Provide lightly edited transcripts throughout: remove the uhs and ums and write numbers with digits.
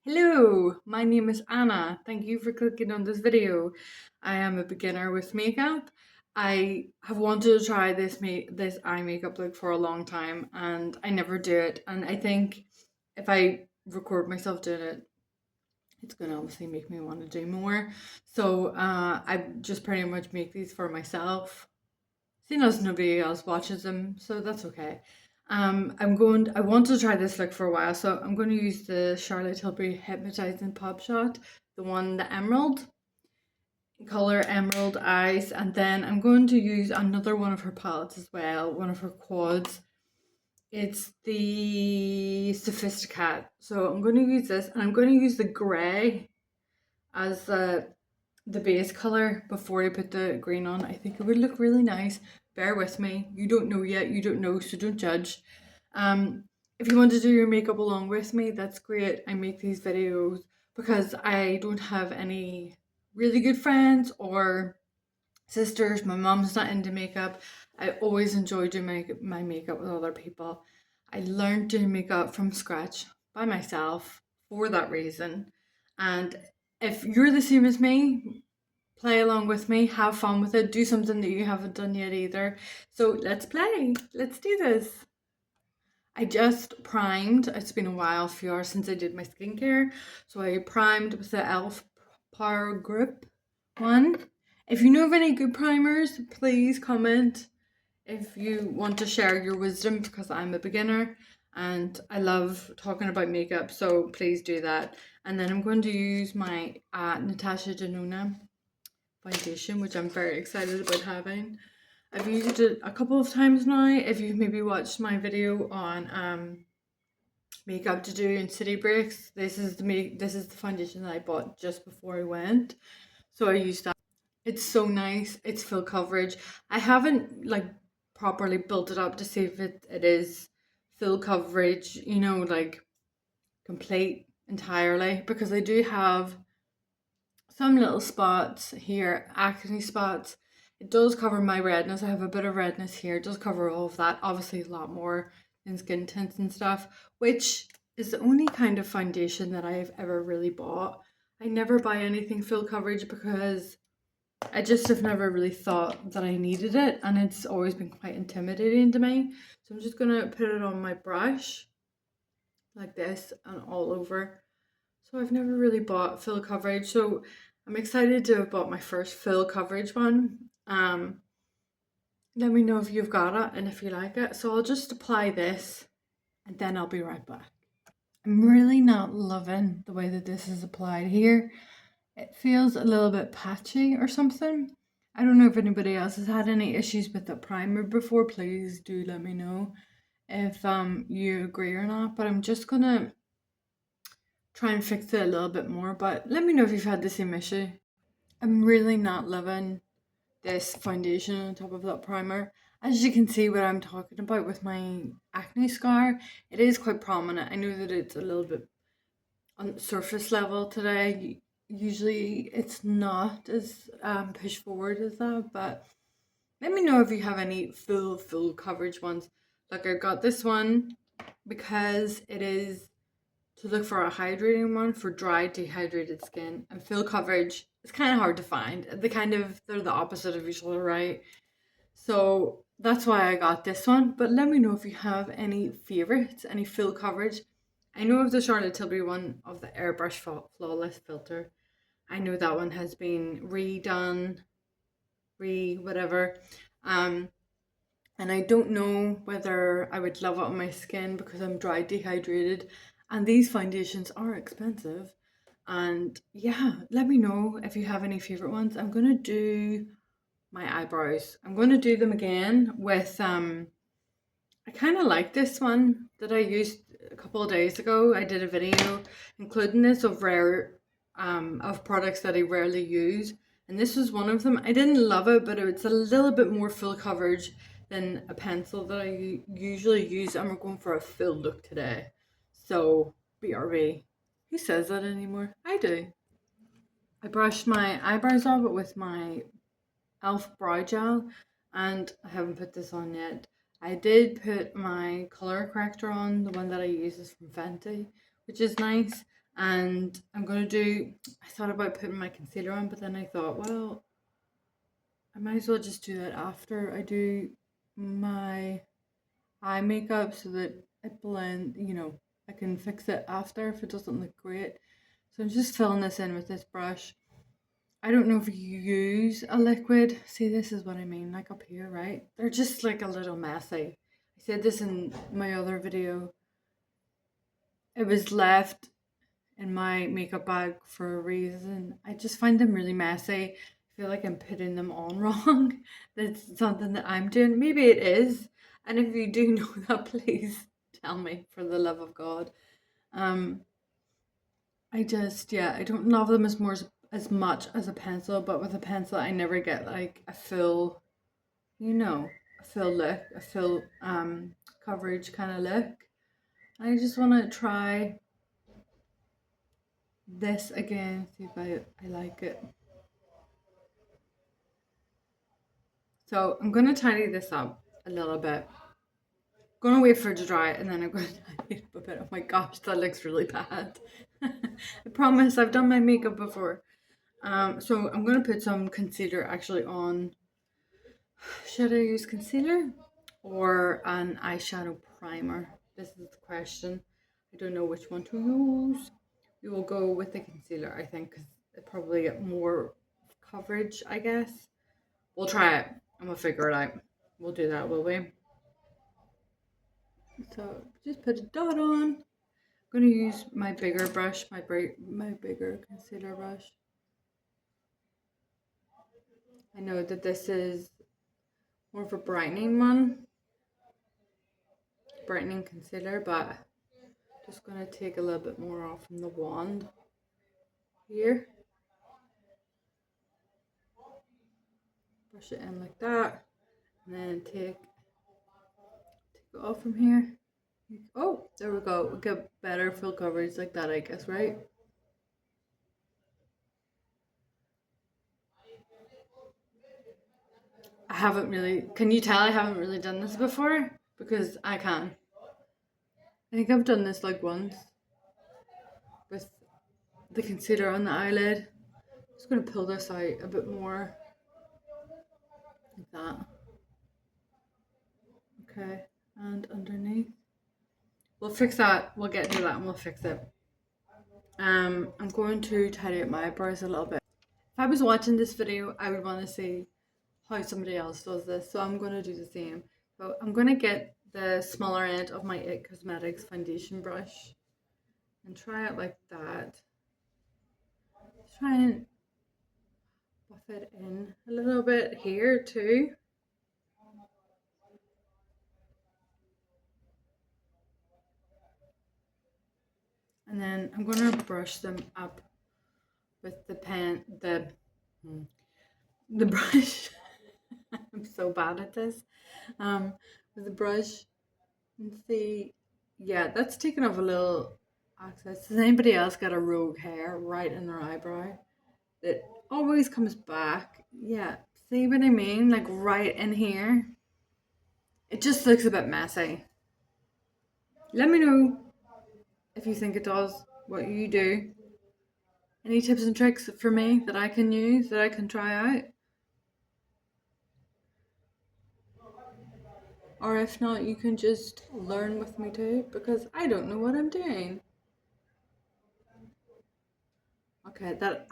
Hello, my name is Anna. Thank you for clicking on this video. I am a beginner with makeup. I have wanted to try this eye makeup look for a long time and I never do it. And I think if I record myself doing it, it's gonna obviously make me want to do more. So I just pretty much make these for myself. Seeing as nobody else watches them, so that's okay. I want to try this look for a while, so I'm going to use the Charlotte Tilbury Hypnotizing Pop Shot, the emerald, color emerald eyes, and then I'm going to use another one of her palettes as well, one of her quads. It's the Sophisticat. So I'm going to use this, and I'm going to use the grey as the base color before I put the green on. I think it would look really nice. Bear with me. You don't know yet. You don't know, so don't judge. If you want to do your makeup along with me, that's great. I make these videos because I don't have any really good friends or sisters. My mom's not into makeup. I always enjoy doing my makeup with other people. I learned doing makeup from scratch by myself for that reason. And if you're the same as me, play along with me, have fun with it, do something that you haven't done yet either. So let's play. Let's do this. I just primed. It's been a while, a few hours since I did my skincare. So I primed with the e.l.f. Power Grip one. If you know of any good primers, please comment if you want to share your wisdom, because I'm a beginner and I love talking about makeup, so please do that. And then I'm going to use my Natasha Denona foundation, which I'm very excited about having. I've used it a couple of times now. If you've maybe watched my video on makeup to do in city breaks, this is the foundation that I bought just before I went. So I used that. It's so nice. It's full coverage. I haven't like properly built it up to see if it is full coverage, like complete entirely, because I do have some little spots here, acne spots. It does cover my redness. I have a bit of redness here. It does cover all of that. Obviously a lot more than skin tints and stuff, which is the only kind of foundation that I've ever really bought. I never buy anything full coverage because I just have never really thought that I needed it, and it's always been quite intimidating to me. So I'm just gonna put it on my brush like this and all over. So I've never really bought full coverage, so I'm excited to have bought my first full coverage one. Let me know if you've got it and if you like it. So I'll just apply this and then I'll be right back. I'm really not loving the way that this is applied here. It feels a little bit patchy or something. I don't know if anybody else has had any issues with the primer before. Please do let me know if you agree or not. But I'm just gonna try and fix it a little bit more. But let me know if you've had the same issue. I'm really not loving this foundation on top of that primer. As you can see what I'm talking about with my acne scar, it is quite prominent. I know that it's a little bit on surface level today. Usually it's not as push forward as that, but let me know if you have any full coverage ones. Like I got this one because it is to look for a hydrating one for dry dehydrated skin, and full coverage is kind of hard to find. They're the opposite of each other, right? So that's why I got this one. But let me know if you have any favorites, any full coverage. I know of the Charlotte Tilbury one of the Airbrush Flawless Filter. I know that one has been redone, whatever. And I don't know whether I would love it on my skin because I'm dry dehydrated, and these foundations are expensive. And yeah, let me know if you have any favorite ones. I'm gonna do my eyebrows. I'm gonna do them again with I kind of like this one that I used a couple of days ago. I did a video including this of products that I rarely use, and this was one of them. I didn't love it, but it's a little bit more full coverage than a pencil that I usually use, and we're going for a full look today. So BRB. Who says that anymore? I do. I brushed my eyebrows off with my e.l.f. brow gel, and I haven't put this on yet. I did put my color corrector on. The one that I use is from Fenty, which is nice. And I'm going to do, I thought about putting my concealer on, but then I thought, well, I might as well just do that after I do my eye makeup so that it blend, I can fix it after if it doesn't look great. So I'm just filling this in with this brush. I don't know if you use a liquid. See, this is what I mean, like up here, right? They're just like a little messy. I said this in my other video. It was left in my makeup bag for a reason. I just find them really messy. I feel like I'm putting them on wrong. That's something that I'm doing. Maybe it is. And if you do know that, please tell me for the love of God. I just, yeah, I don't love them as much as a pencil, but with a pencil I never get like a full, a full look, a full coverage kind of look. I just want to try this again, see if I like it. So I'm going to tidy this up a little bit. I'm going to wait for it to dry and then I'm going to tidy it up a bit. Oh my gosh, that looks really bad. I promise I've done my makeup before. So I'm going to put some concealer actually on. Should I use concealer or an eyeshadow primer? This is the question. I don't know which one to use. We will go with the concealer, I think, because it probably get more coverage, I guess. We'll try it and we'll figure it out. We'll do that, will we? So just put a dot on. I'm going to use my bigger brush, my bigger concealer brush. I know that this is more of a brightening one, brightening concealer, but just going to take a little bit more off from the wand here. Brush it in like that, and then take it off from here. Oh, there we go. We get better full coverage like that, I guess, right? I haven't really, can you tell I haven't really done this before? Because I can. I think I've done this like once with the concealer on the eyelid. I'm just going to pull this out a bit more like that. Okay, and underneath. We'll fix that. We'll get to that and we'll fix it. I'm going to tidy up my eyebrows a little bit. If I was watching this video, I would want to see how somebody else does this, so I'm going to do the same. So I'm going to get the smaller end of my IT Cosmetics foundation brush and try it like that. Try and buff it in a little bit here too. And then I'm going to brush them up with the brush. I'm so bad at this. With the brush and see, yeah, that's taken off a little access. Does anybody else got a rogue hair right in their eyebrow that always comes back? Yeah, see what I mean? Like right in here. It just looks a bit messy. Let me know if you think it does, what you do. Any tips and tricks for me that I can use, that I can try out? Or if not, you can just learn with me too, because I don't know what I'm doing. Okay, that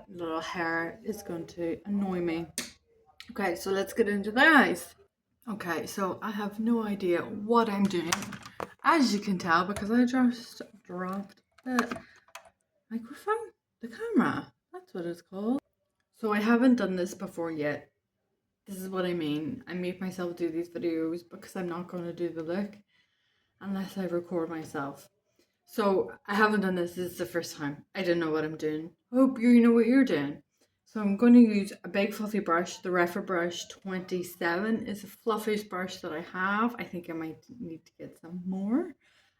little hair is going to annoy me. Okay, so let's get into the eyes. Okay, so I have no idea what I'm doing, as you can tell, because I just dropped the microphone, the camera, that's what it's called. So I haven't done this before yet. This is what I mean. I make myself do these videos because I'm not going to do the look unless I record myself. So I haven't done this. This is the first time. I don't know what I'm doing. I hope you know what you're doing. So I'm going to use a big fluffy brush. The Refa brush 27 is the fluffiest brush that I have. I think I might need to get some more.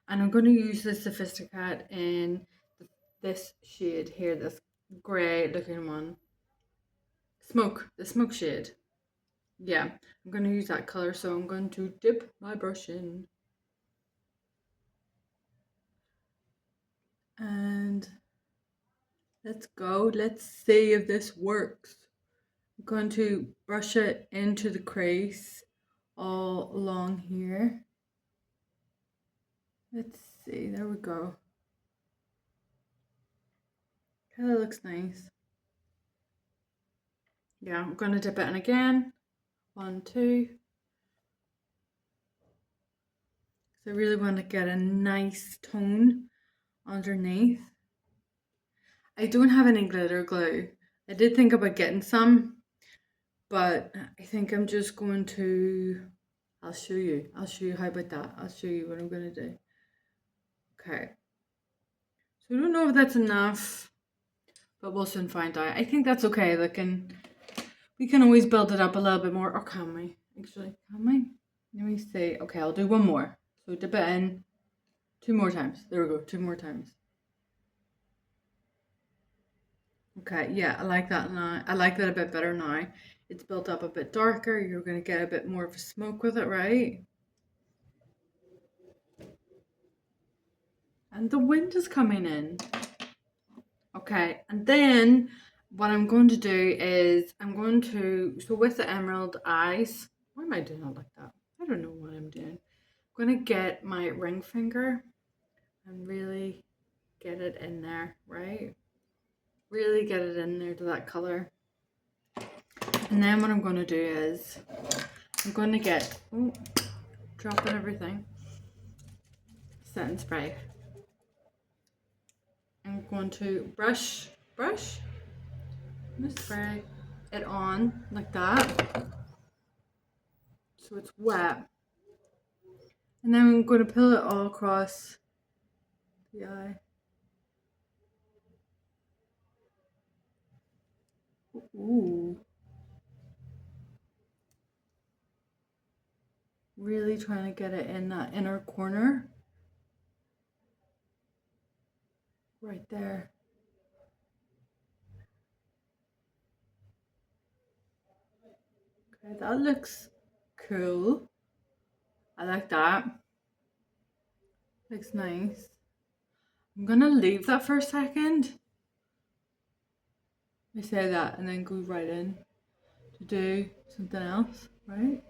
And I'm going to use the Sophisticat in this shade here, this grey looking one. The smoke shade. Yeah, I'm going to use that colour, so I'm going to dip my brush in. Let's go. Let's see if this works. I'm going to brush it into the crease all along here. Let's see. There we go. That looks nice. Yeah, I'm going to dip it in again. 1, 2. So I really want to get a nice tone underneath. I don't have any glitter glue. I did think about getting some, but I think I'm just going to, I'll show you. How about that? I'll show you what I'm going to do. Okay. So I don't know if that's enough, but we'll soon find out. I think that's okay. We can always build it up a little bit more. Or can we? Actually, can we? Let me see. Okay, I'll do one more. So dip it in 2 more times. There we go. 2 more times. Okay, yeah, I like that now. I like that a bit better now. It's built up a bit darker. You're going to get a bit more of a smoke with it, right? And the wind is coming in. Okay, and then what I'm going to do is so with the emerald eyes, why am I doing it like that? I don't know what I'm doing. I'm going to get my ring finger and really get it in there, right? Really get it in there to that color. And then what I'm going to do is I'm going to get, dropping everything, setting spray. I'm going to brush, and spray it on like that, so it's wet. And then I'm going to pull it all across the eye. Ooh. Really trying to get it in that inner corner. Right there. Okay, that looks cool. I like that. Looks nice. I'm gonna leave that for a second. I say that and then go right in to do something else, right?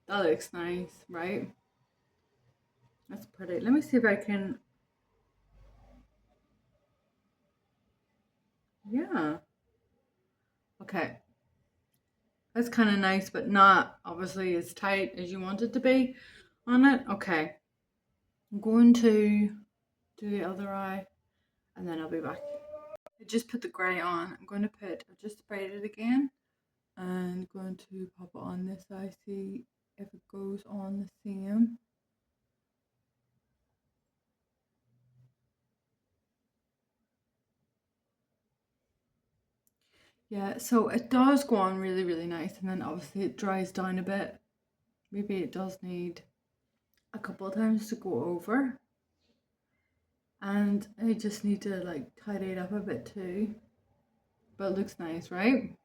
That looks nice, right? That's pretty. Let me see if I can. Yeah. Okay. That's kind of nice, but not obviously as tight as you want it to be on it. Okay. I'm going to do the other eye and then I'll be back. I just put the grey on. I've just sprayed it again and going to pop it on this eye, see if it goes on the same. Yeah, so it does go on really, really nice, and then obviously it dries down a bit. Maybe it does need a couple of times to go over. And I just need to like tidy it up a bit too. But it looks nice, right?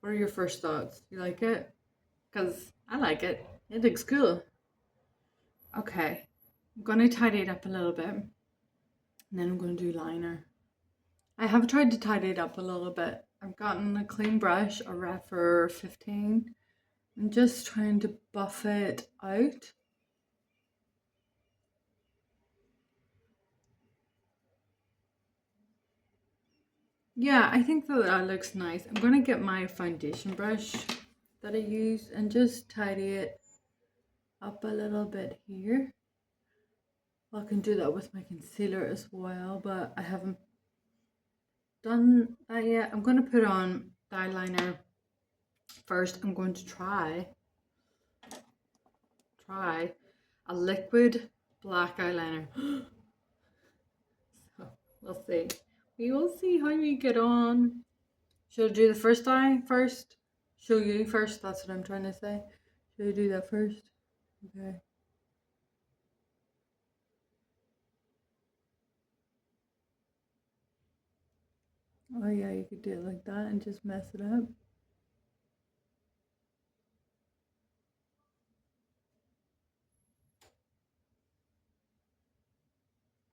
What are your first thoughts? You like it? Because I like it. It looks cool. Okay, I'm going to tidy it up a little bit. And then I'm going to do liner. I have tried to tidy it up a little bit. I've gotten a clean brush, a Rephr 15. I'm just trying to buff it out. Yeah, I think that looks nice. I'm going to get my foundation brush that I use and just tidy it up a little bit here. I can do that with my concealer as well, but I haven't done that yet. I'm going to put on the eyeliner first. I'm going to try a liquid black eyeliner. So we'll see. We will see how we get on. Should I do the first eye first? Show you first, that's what I'm trying to say. Should I do that first? Okay. Oh yeah, you could do it like that and just mess it up.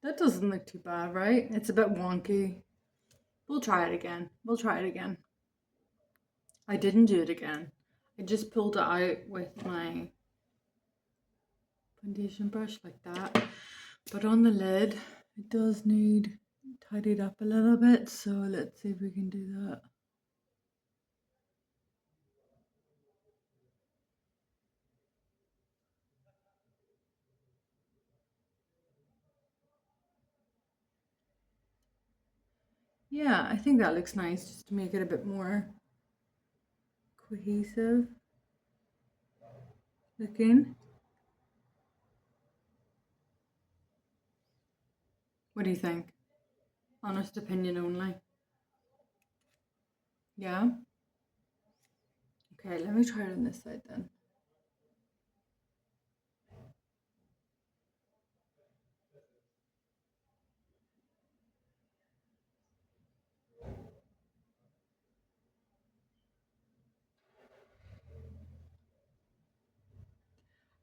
That doesn't look too bad, right? It's a bit wonky. We'll try it again. We'll try it again. I didn't do it again. I just pulled it out with my foundation brush like that. But on the lid, it does need tidied up a little bit. So let's see if we can do that. Yeah, I think that looks nice just to make it a bit more cohesive looking. What do you think? Honest opinion only. Yeah? Okay, let me try it on this side then.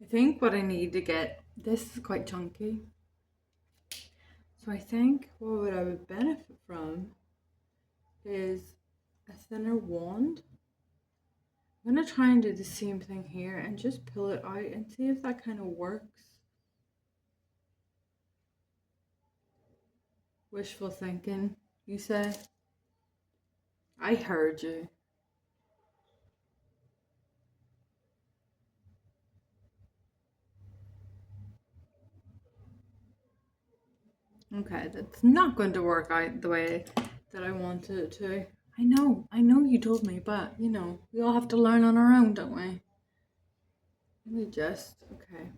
I think what I need to get, this is quite chunky. So I think what I would benefit from is a thinner wand. I'm going to try and do the same thing here and just pull it out and see if that kind of works. Wishful thinking, you say? I heard you. Okay, that's not going to work out the way that I wanted it to. I know you told me, but you know, we all have to learn on our own, don't we? Let me just, okay.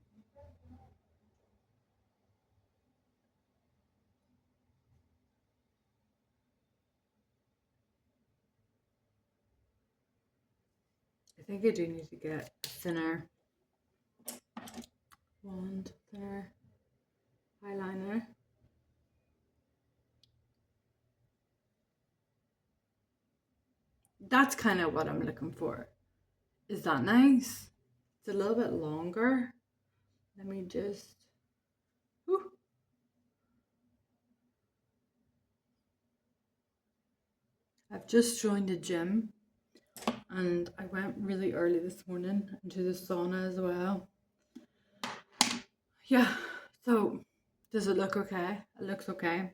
I think I do need to get a thinner wand, thinner eyeliner. That's kind of what I'm looking for. Is that nice? It's a little bit longer. Let me just, whew. I've just joined a gym and I went really early this morning into the sauna as well. Yeah, so does it look okay? It looks okay.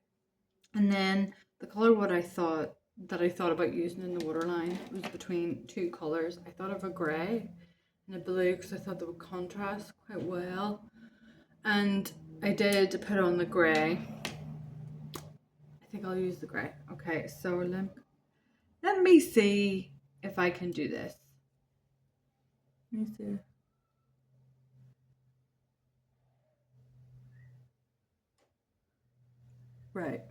And then the color what I thought about using in the waterline was between two colors. I thought of a grey and a blue because I thought they would contrast quite well. And I did put on the grey. I think I'll use the grey. Okay, so let me see if I can do this. Let me see. Right.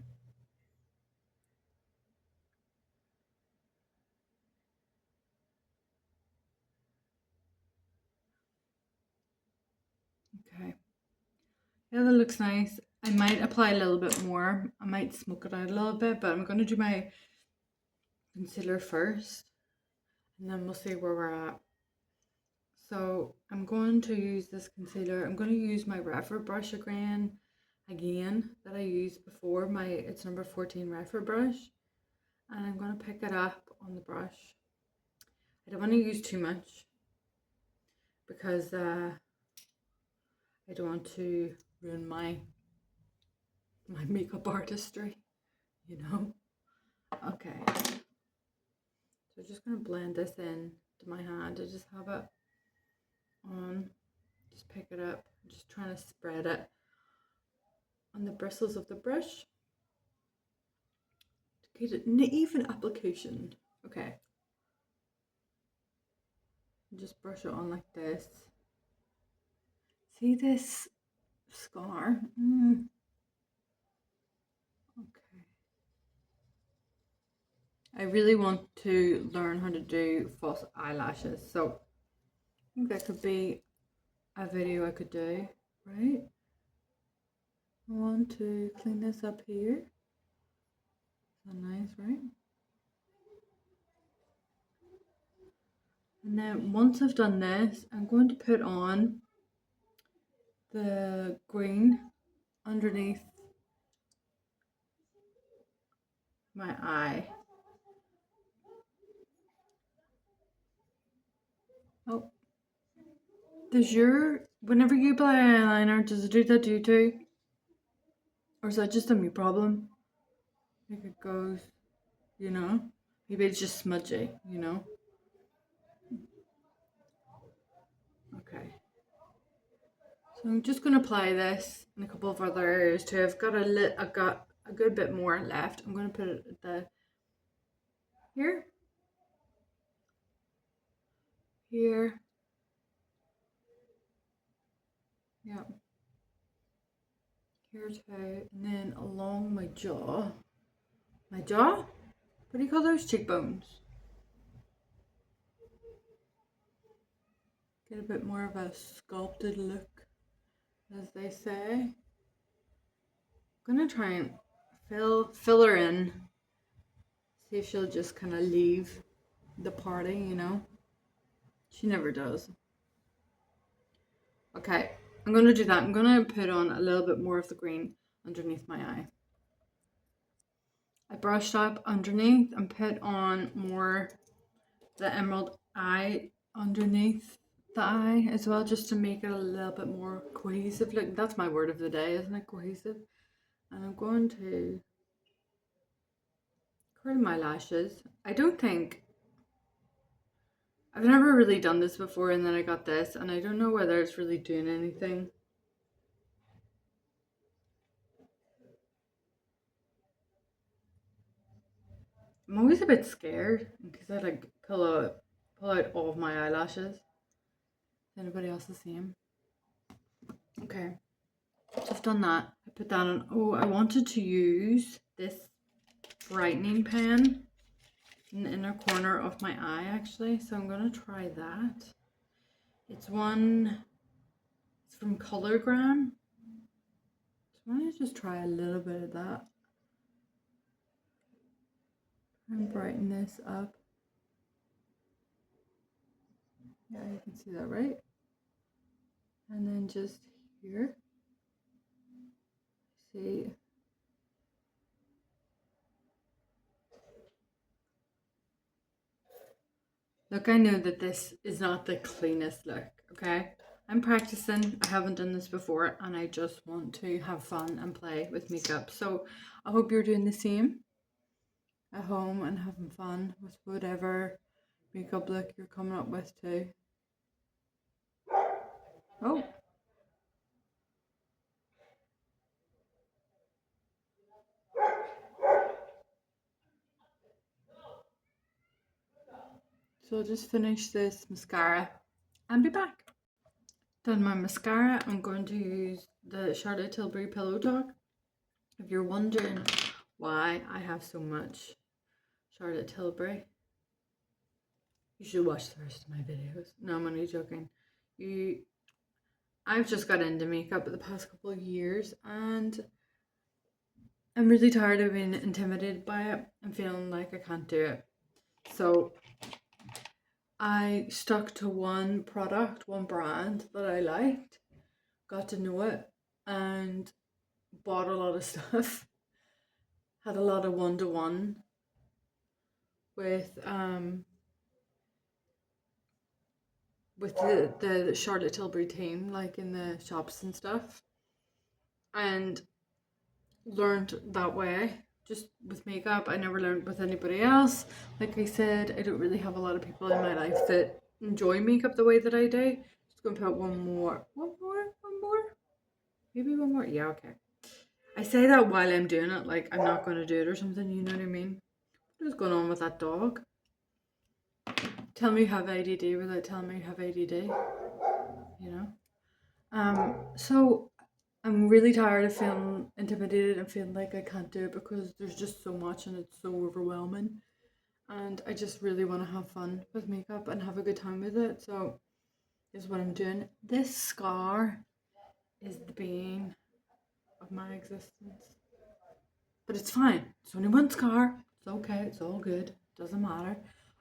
Okay. Yeah, that looks nice. I might apply a little bit more. I might smoke it out a little bit, but I'm going to do my concealer first and then we'll see where we're at. So I'm going to use this concealer. I'm going to use my Refer brush again that I used before. It's number 14 Refer brush. And I'm going to pick it up on the brush. I don't want to use too much because I don't want to ruin my makeup artistry, you know. Okay, so I'm just going to blend this in to my hand. I just have it on, just pick it up, just trying to spread it on the bristles of the brush to get an even application. Okay, just brush it on like this. See this scar? Okay. I really want to learn how to do false eyelashes, so I think that could be a video I could do, right? I want to clean this up here. Is that nice, right? And then once I've done this, I'm going to put on the green underneath my eye. Oh, whenever you apply eyeliner, does it do that to you too? Or is that just a me problem? Like it goes, you know? Maybe it's just smudgy, you know? Okay. So I'm just gonna apply this in a couple of other areas too. I've got a good bit more left. I'm gonna put it at here, here, yeah, here too, and then along my jaw. My jaw? What do you call those? Cheekbones. Get a bit more of a sculpted look, as they say. I'm gonna try and fill her in. See if she'll just kind of leave the party, you know? She never does. Okay, I'm gonna do that. I'm gonna put on a little bit more of the green underneath my eye. I brushed up underneath and put on more the emerald eye underneath the eye as well, just to make it a little bit more cohesive. Like, that's my word of the day, isn't it? Cohesive. And I'm going to curl my lashes. I've never really done this before, and then I got this, and I don't know whether it's really doing anything. I'm always a bit scared because I like pull out all of my eyelashes. Is anybody else the same? Okay, so I've done that. I put that on. Oh, I wanted to use this brightening pen in the inner corner of my eye actually, so I'm gonna try that. It's from Colorgram. So I'm gonna just try a little bit of that and brighten this up. Yeah, you can see that, right? And then just here, see. Look, I know that this is not the cleanest look, okay? I'm practicing, I haven't done this before, and I just want to have fun and play with makeup. So I hope you're doing the same at home and having fun with whatever makeup look you're coming up with too. Oh. So I'll just finish this mascara and be back. Done my mascara. I'm going to use the Charlotte Tilbury Pillow Talk. If you're wondering why I have so much Charlotte Tilbury, you should watch the rest of my videos. No, I'm only joking. I've just got into makeup the past couple of years, and I'm really tired of being intimidated by it and feeling like I can't do it. So I stuck to one product, one brand that I liked, got to know it, and bought a lot of stuff. Had a lot of one-to-one with the Charlotte Tilbury team, like in the shops and stuff, and learned that way just with makeup. I never learned with anybody else. Like I said, I don't really have a lot of people in my life that enjoy makeup the way that I do. Just gonna put one more, maybe one more. Yeah, okay. I say that while I'm doing it, like I'm not gonna do it or something, you know what I mean? What is going on with that dog? Tell me you have ADD without telling me you have ADD, you know? So I'm really tired of feeling intimidated and feeling like I can't do it because there's just so much and it's so overwhelming. And I just really want to have fun with makeup and have a good time with it. So this is what I'm doing. This scar is the bane of my existence. But it's fine. It's only one scar. It's okay. It's all good. Doesn't matter.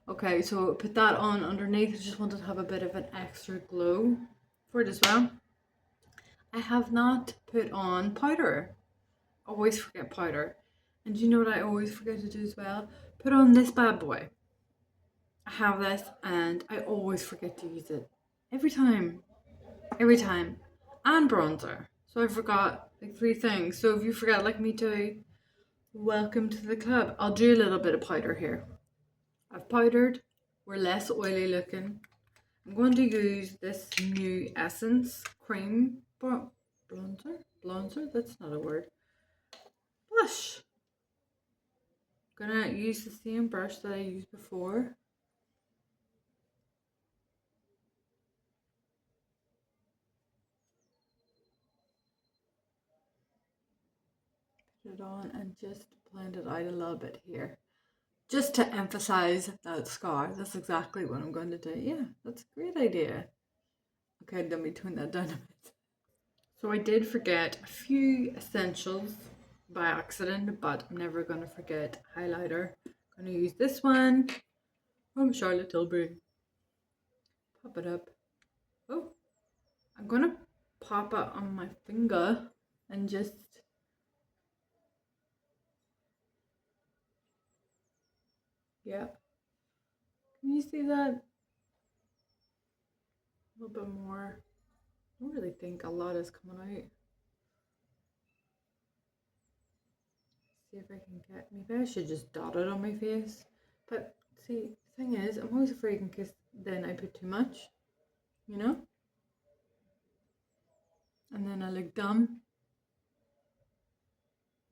Okay, so put that on underneath. I just wanted to have a bit of an extra glow for it as well. I have not put on powder. Always forget powder. And you know what I always forget to do as well? Put on this bad boy. I have this and I always forget to use it. Every time. Every time. And bronzer. So I forgot like 3 things. So if you forget like me too, welcome to the club. I'll do a little bit of powder here. I've powdered. We're less oily looking. I'm going to use this new Essence cream bronzer. Bronzer? That's not a word. Blush. I'm gonna use the same brush that I used before. Put it on and just blend it out a little bit here. Just to emphasize that scar. That's exactly what I'm going to do. Yeah, that's a great idea. Okay, let me tone that down a bit. So I did forget a few essentials by accident, but I'm never going to forget highlighter. I'm going to use this one from Charlotte Tilbury. Pop it up. Oh, I'm going to pop it on my finger and just... Yeah. Can you see that? A little bit more. I don't really think a lot is coming out. See if I can get... Maybe I should just dot it on my face. But see, the thing is, I'm always afraid in case then I put too much, you know? And then I look dumb.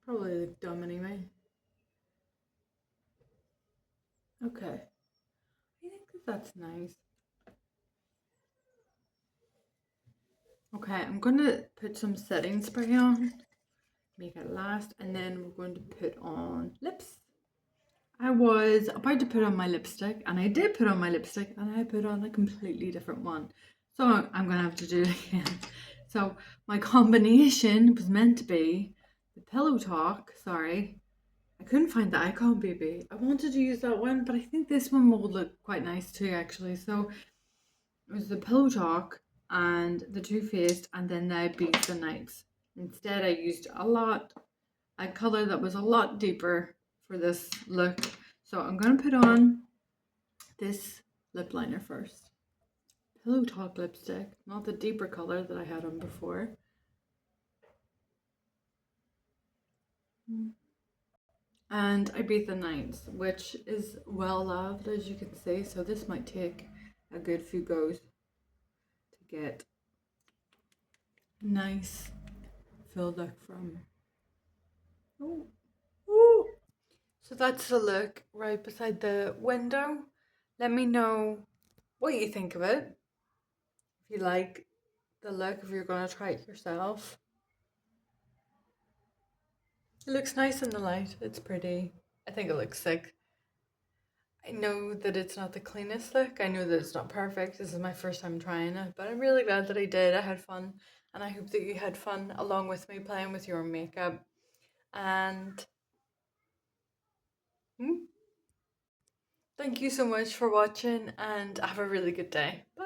Probably look dumb anyway. Okay. I think that that's nice. Okay, I'm going to put some setting spray on. Make it last. And then we're going to put on lips. I was about to put on my lipstick, and I did put on my lipstick, and I put on a completely different one. So I'm going to have to do it again. So my combination was meant to be the Pillow Talk. Sorry, I couldn't find the Icon Baby. I wanted to use that one, but I think this one will look quite nice too, actually. So it was the Pillow Talk and the Too Faced, and then the Beats and Nights. Instead, I used a color that was a lot deeper for this look. So I'm going to put on this lip liner first. Pillow Talk lipstick, not the deeper color that I had on before. And Ibiza Nights, which is well loved, as you can see. So this might take a good few goes to get a nice full look from. Oh, oh. So that's the look right beside the window. Let me know what you think of it. If you like the look, if you're going to try it yourself. It looks nice in the light. It's pretty. I think it looks sick. I know that it's not the cleanest look. I know that it's not perfect. This is my first time trying it, but I'm really glad that I did. I had fun, and I hope that you had fun along with me playing with your makeup. And thank you so much for watching, and have a really good day. Bye.